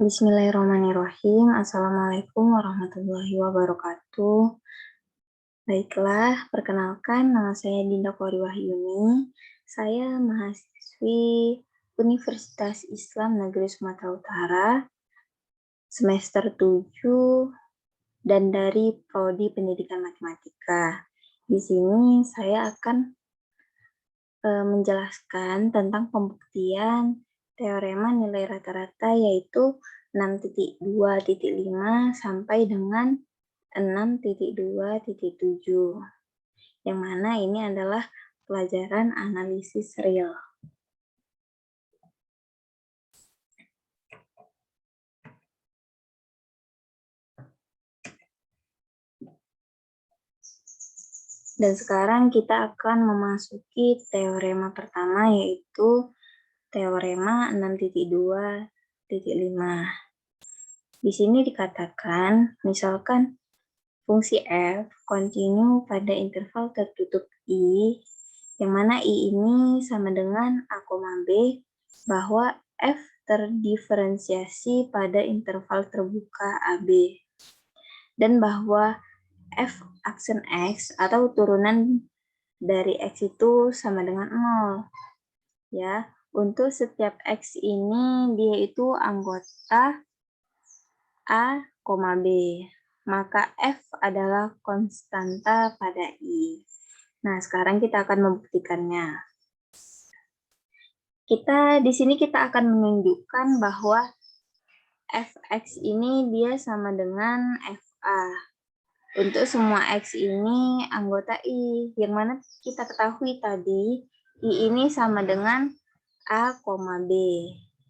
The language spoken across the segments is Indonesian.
Bismillahirrahmanirrahim. Assalamualaikum warahmatullahi wabarakatuh. Baiklah, perkenalkan nama saya Dinda Kori Wahyuni. Saya mahasiswi Universitas Islam Negeri Sumatera Utara, semester 7 dan dari Prodi Pendidikan Matematika. Di sini saya akan menjelaskan tentang pembuktian teorema nilai rata-rata yaitu 6.2.5 sampai dengan 6.2.7, yang mana ini adalah pelajaran analisis real. Dan sekarang kita akan memasuki teorema pertama, yaitu teorema 6.2.5. Di sini dikatakan, misalkan fungsi f kontinu pada interval tertutup I, yang mana I ini sama dengan A, B, bahwa f terdiferensiasi pada interval terbuka AB, dan bahwa f aksen X atau turunan dari X itu sama dengan 0. Ya, untuk setiap X ini dia itu anggota A, B. Maka F adalah konstanta pada I. Nah, sekarang kita akan membuktikannya. Di sini kita akan menunjukkan bahwa Fx ini dia sama dengan Fa. Untuk semua X ini anggota I, yang mana kita ketahui tadi, I ini sama dengan A, B,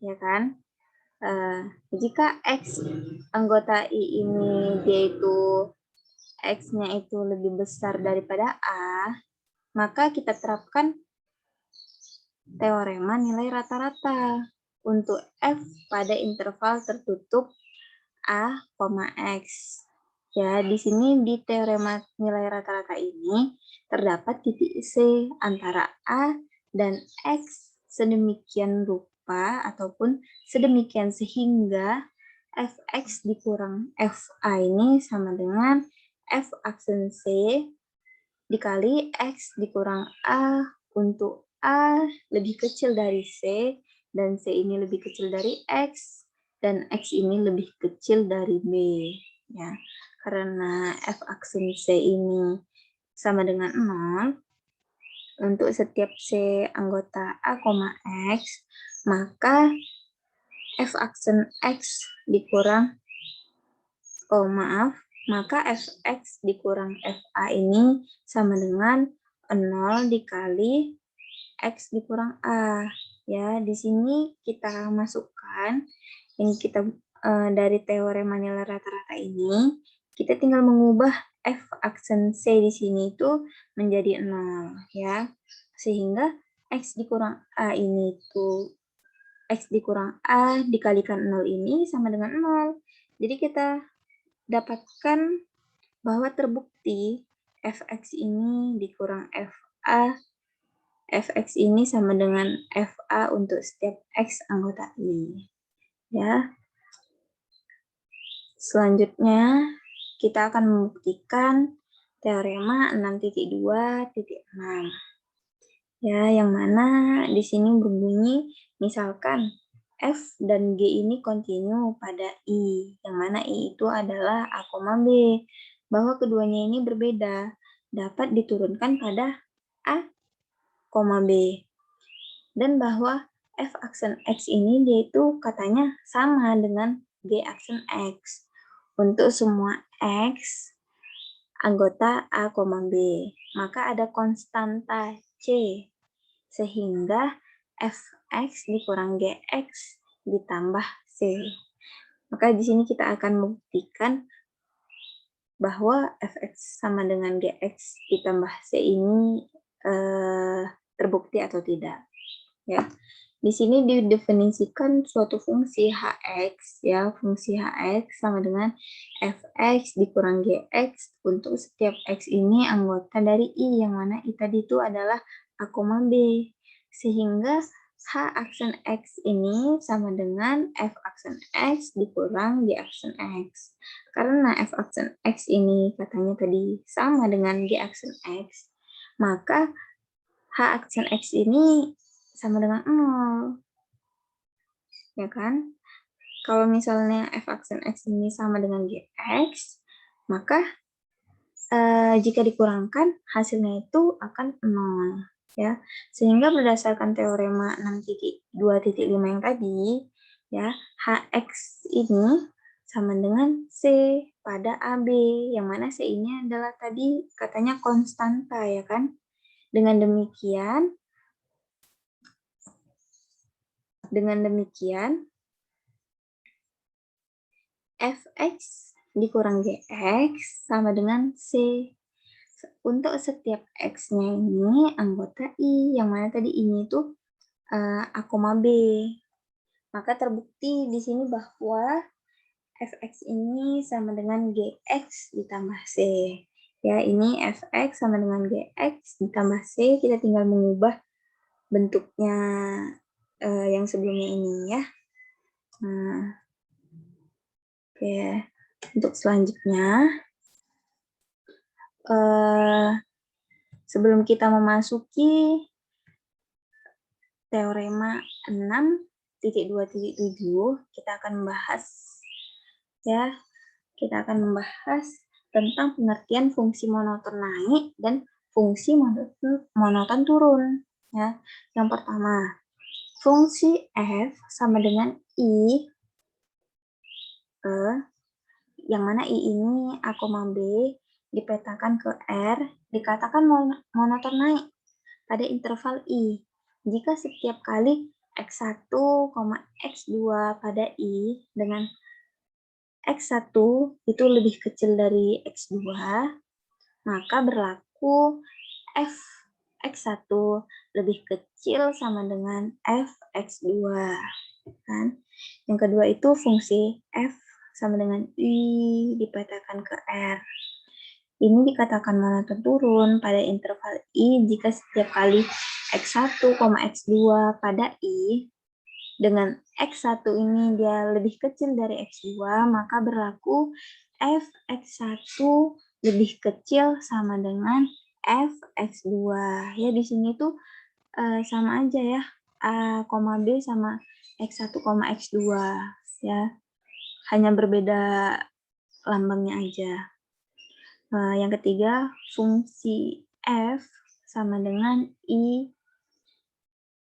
ya kan? Jika X anggota I ini dia itu X-nya itu lebih besar daripada A, maka kita terapkan teorema nilai rata-rata untuk F pada interval tertutup A, X. Ya, di sini di teorema nilai rata-rata ini terdapat titik C antara A dan X sedemikian rupa ataupun sedemikian sehingga Fx dikurang Fa ini sama dengan F aksen C dikali X dikurang A untuk A lebih kecil dari C dan C ini lebih kecil dari X dan X ini lebih kecil dari B. Ya, karena F aksen C ini sama dengan 0, untuk setiap C anggota A, X, maka F aksen X dikurang, maka Fx dikurang Fa ini sama dengan 0 dikali X dikurang A. Ya, di sini kita masukkan yang kita dari teorema nilai rata-rata ini, kita tinggal mengubah F aksen C di sini itu menjadi 0, ya. Sehingga X dikurang A ini itu X dikurang A dikalikan 0 ini sama dengan 0. Jadi kita dapatkan bahwa terbukti Fx ini dikurang Fa, Fx ini sama dengan Fa untuk setiap X anggota I. Ya. Selanjutnya, kita akan membuktikan teorema 6.2.6. Ya, yang mana di sini berbunyi, misalkan F dan G ini kontinu pada I, yang mana I itu adalah A, B, bahwa keduanya ini berbeda, dapat diturunkan pada A, B, dan bahwa F aksen X ini dia itu katanya sama dengan G aksen X untuk semua X anggota A, B, maka ada konstanta C, sehingga Fx dikurang Gx ditambah C. Maka di sini kita akan membuktikan bahwa Fx sama dengan Gx ditambah C ini terbukti atau tidak. Ya. Di sini didefinisikan suatu fungsi Hx, ya, fungsi Hx sama dengan Fx dikurang Gx untuk setiap X ini anggota dari I, yang mana I tadi itu adalah A, B. Sehingga H aksen X ini sama dengan F aksen X dikurang G aksen X. Karena F aksen X ini katanya tadi sama dengan G aksen X, maka H aksen X ini sama dengan 0. Ya kan? Kalau misalnya F aksen X ini sama dengan Gx, maka jika dikurangkan hasilnya itu akan 0. Ya, sehingga berdasarkan teorema 6.2.5 yang tadi, ya, Hx ini sama dengan C pada AB, yang mana C ini adalah tadi katanya konstanta, ya kan? Dengan demikian, Fx dikurang Gx sama dengan C. Untuk setiap X-nya ini anggota I, yang mana tadi I-nya itu A, B. Maka terbukti di sini bahwa Fx ini sama dengan Gx ditambah C. Ya, ini Fx sama dengan Gx ditambah C, kita tinggal mengubah bentuknya yang sebelumnya ini ya. Nah, oke. Untuk selanjutnya, sebelum kita memasuki teorema 6.2.7, kita akan membahas tentang pengertian fungsi monoton naik dan fungsi monoton turun. Ya, yang pertama, fungsi f sama dengan i, yang mana i ini A, B dipetakan ke R, dikatakan monoton naik pada interval I. Jika setiap kali X1, X2 pada I dengan X1 itu lebih kecil dari X2, maka berlaku F X1 lebih kecil sama dengan F X2. Kan? Yang kedua itu fungsi F sama dengan I dipetakan ke R. Ini dikatakan monoton turun pada interval I jika setiap kali X1, X2 pada I dengan X1 ini dia lebih kecil dari X2, maka berlaku F X1 lebih kecil sama dengan F X2. Ya, di sini tuh sama aja ya, A, B sama X1, X2 ya. Hanya berbeda lambangnya aja. Yang ketiga, fungsi F sama dengan I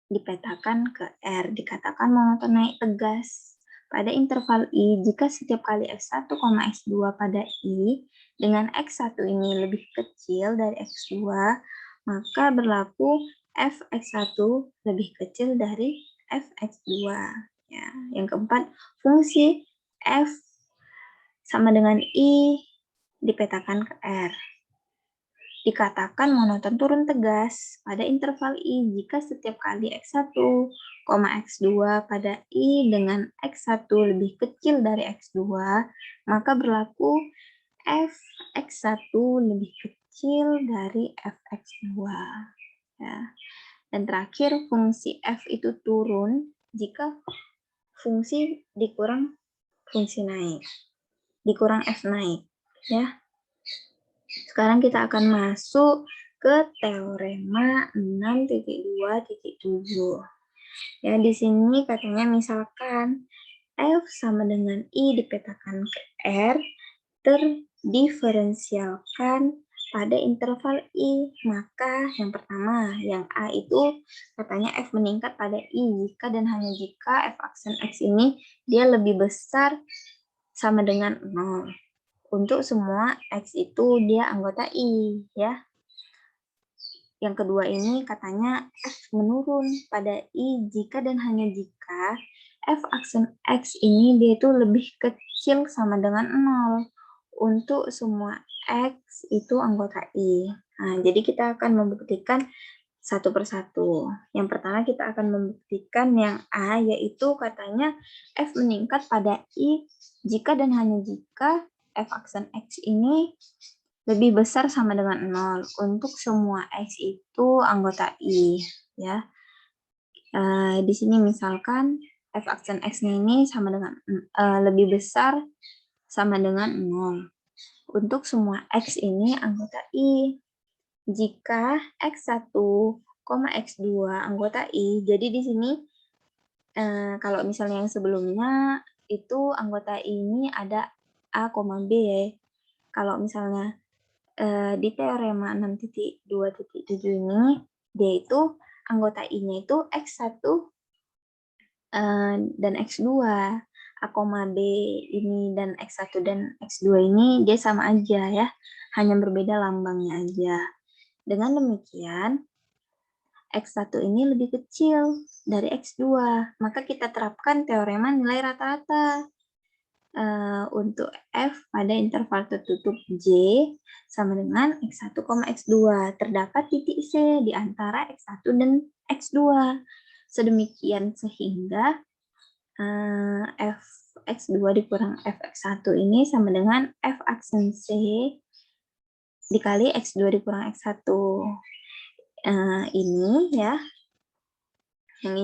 dipetakan ke R, dikatakan monoton naik tegas pada interval I jika setiap kali X1, X2 pada I dengan X1 ini lebih kecil dari X2, maka berlaku F X1 lebih kecil dari F X2. Ya. Yang keempat, fungsi F sama dengan I dipetakan ke R. Dikatakan monoton turun tegas pada interval I jika setiap kali X1, X2 pada I dengan X1 lebih kecil dari X2, maka berlaku F X1 lebih kecil dari F X2. Ya. Dan terakhir, fungsi F itu turun jika fungsi dikurang fungsi naik, dikurang F naik. Ya. Sekarang kita akan masuk ke teorema 6.2.7. Ya, di sini katanya misalkan F sama dengan I dipetakan ke R terdiferensialkan pada interval I. Maka yang pertama, yang A itu katanya F meningkat pada I jika dan hanya jika F aksen X ini dia lebih besar sama dengan 0. Untuk semua X itu dia anggota I, ya. Yang kedua ini katanya F menurun pada I jika dan hanya jika F aksen X ini dia itu lebih kecil sama dengan 0. Untuk semua X itu anggota I. Nah, jadi kita akan membuktikan satu persatu. Yang pertama kita akan membuktikan yang A, yaitu katanya F meningkat pada I jika dan hanya jika F aksen X ini lebih besar sama dengan 0 untuk semua X itu anggota I. Ya. Di sini misalkan f aksen x-nya ini sama dengan lebih besar sama dengan 0. Untuk semua x ini anggota I. Jika x1, x2 anggota I, jadi di sini kalau misalnya yang sebelumnya itu anggota I ini ada A, B ya. Kalau misalnya di teorema 6.2.7 ini, dia itu anggota I-nya itu X1 dan X2. A, B ini dan X1 dan X2 ini dia sama aja ya, hanya berbeda lambangnya aja. Dengan demikian, X1 ini lebih kecil dari X2, maka kita terapkan teorema nilai rata-rata. Untuk F pada interval tertutup J sama dengan X1, X2. Terdapat titik C di antara X1 dan X2. Sedemikian sehingga F X2 dikurang F X1 ini sama dengan F aksen C dikali X2 dikurang X1. Ini ya, yang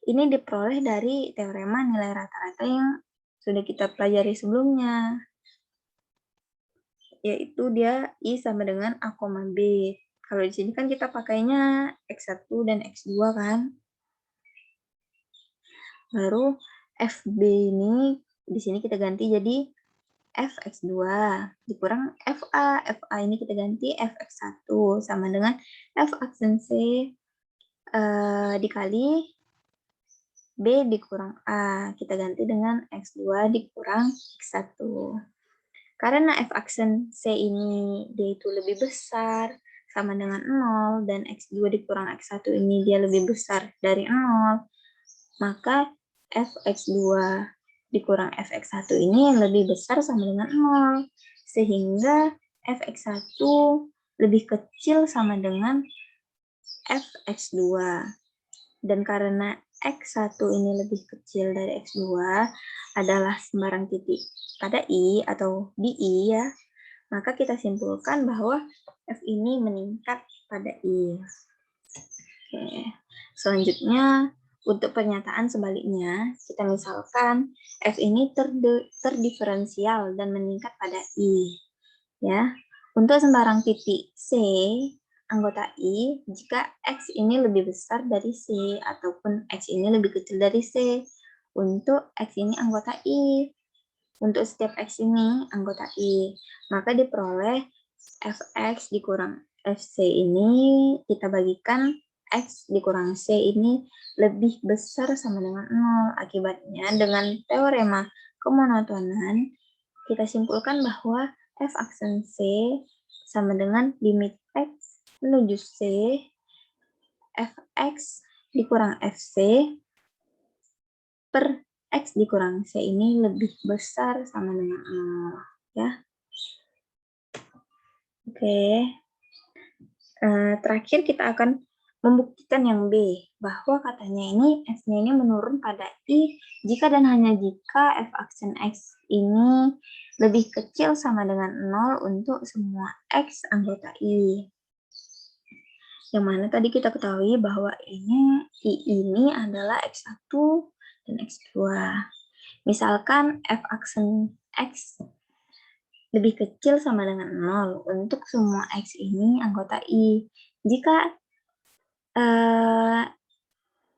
ini diperoleh dari teorema nilai rata-rata yang sudah kita pelajari sebelumnya, yaitu dia I sama dengan A, B. Kalau di sini kan kita pakainya X1 dan X2 kan. Baru FB ini di sini kita ganti jadi Fx2 dikurang FA. FA ini kita ganti Fx1 sama dengan F aksen C dikali B dikurang A. Kita ganti dengan X2 dikurang X1. Karena F aksen C ini dia itu lebih besar sama dengan 0 dan X2 dikurang X1 ini dia lebih besar dari 0, maka Fx2 dikurang Fx1 ini yang lebih besar sama dengan 0. Sehingga Fx1 lebih kecil sama dengan Fx2. Dan karena X1 ini lebih kecil dari X2 adalah sembarang titik pada I atau di I ya, maka kita simpulkan bahwa F ini meningkat pada I. Oke. Selanjutnya, untuk pernyataan sebaliknya, kita misalkan F ini terdiferensial dan meningkat pada I. Ya. Untuk sembarang titik C, anggota I, jika X ini lebih besar dari C, ataupun X ini lebih kecil dari C, untuk X ini anggota I. Untuk setiap X ini anggota I, maka diperoleh Fx dikurang Fc ini kita bagikan X dikurang C ini lebih besar sama dengan 0. Akibatnya dengan teorema kemonotonan kita simpulkan bahwa F aksen C sama dengan limit X menuju C Fx dikurang Fc per X dikurang C ini lebih besar sama dengan 0. Ya. Oke. Terakhir kita akan membuktikan yang B, bahwa katanya ini F-nya ini menurun pada I jika dan hanya jika F aksen X ini lebih kecil sama dengan 0 untuk semua X anggota I. Yang mana tadi kita ketahui bahwa I ini adalah X1 dan X2. Misalkan F aksen X lebih kecil sama dengan 0 untuk semua X ini anggota I. Jika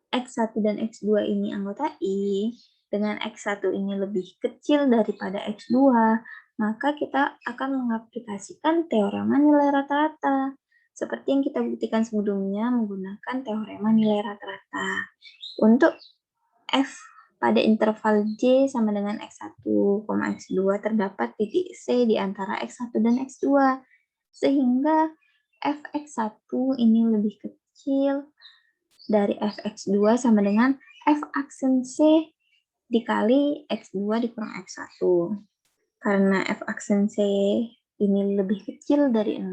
X1 dan X2 ini anggota I, dengan X1 ini lebih kecil daripada X2, maka kita akan mengaplikasikan teorema nilai rata-rata. Seperti yang kita buktikan sebelumnya menggunakan teorema nilai rata-rata. Untuk F pada interval J sama dengan X1, X2 terdapat titik C di antara X1 dan X2. Sehingga Fx1 ini lebih kecil dari Fx2 sama dengan F aksen C dikali X2 dikurang X1. Karena F aksen C ini lebih kecil dari 0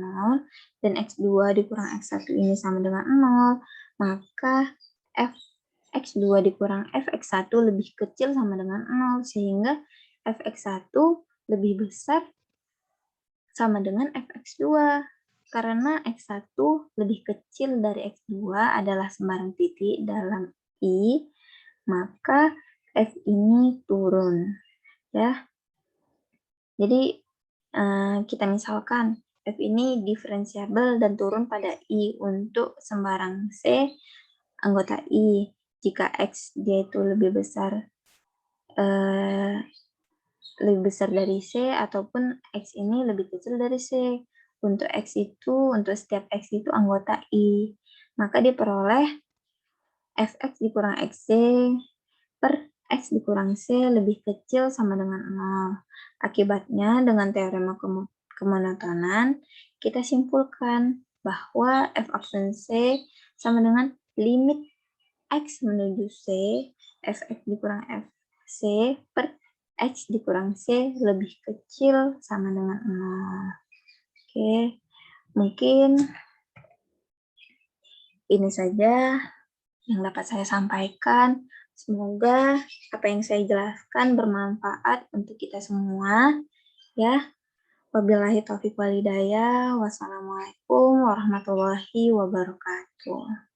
dan X2 dikurang X1 ini sama dengan 0, maka Fx2 dikurang Fx1 lebih kecil sama dengan 0, sehingga Fx1 lebih besar sama dengan Fx2. Karena X1 lebih kecil dari X2 adalah sembarang titik dalam I, maka F ini turun. Ya. Jadi, kita misalkan F ini diferensiabel dan turun pada I untuk sembarang C anggota I. Jika X dia itu lebih besar dari C ataupun X ini lebih kecil dari C. Untuk X itu, untuk setiap X itu anggota I. Maka diperoleh Fx dikurang Xc per X dikurang C lebih kecil sama dengan 0. Akibatnya dengan teorema kemonotonan, kita simpulkan bahwa F absen C sama dengan limit X menuju C, Fx dikurang Fc per X dikurang C lebih kecil sama dengan 0. Oke, mungkin ini saja yang dapat saya sampaikan. Semoga apa yang saya jelaskan bermanfaat untuk kita semua. Ya, wabillahi taufiq walhidayah. Wassalamualaikum warahmatullahi wabarakatuh.